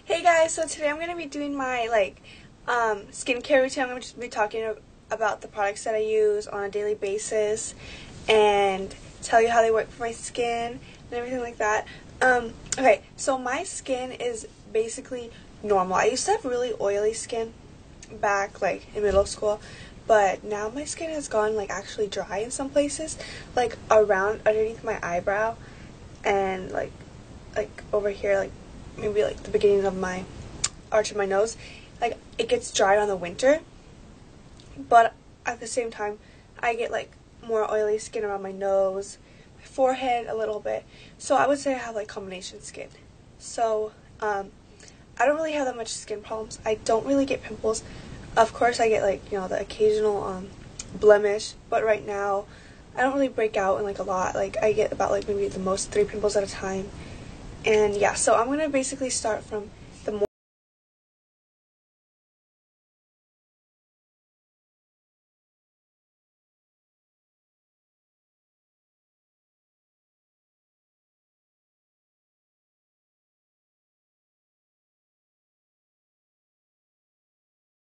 Hey guys, so today I'm going to be doing my skincare routine. I'm going to be talking about the products that I use on a daily basis and tell you how they work for my skin and everything like that. Okay, so my skin is basically normal. I used to have really oily skin back in middle school, but now my skin has gone actually dry in some places, around underneath my eyebrow and like over here, maybe the beginning of my arch of my nose. It gets dry on the winter, but at the same time I get more oily skin around my nose, my forehead a little bit. So I would say I have combination skin. So I don't really have that much skin problems. I don't really get pimples. Of course I get the occasional blemish, but right now I don't really break out in a lot. I get about maybe the most 3 pimples at a time. And yeah, so I'm going to basically start from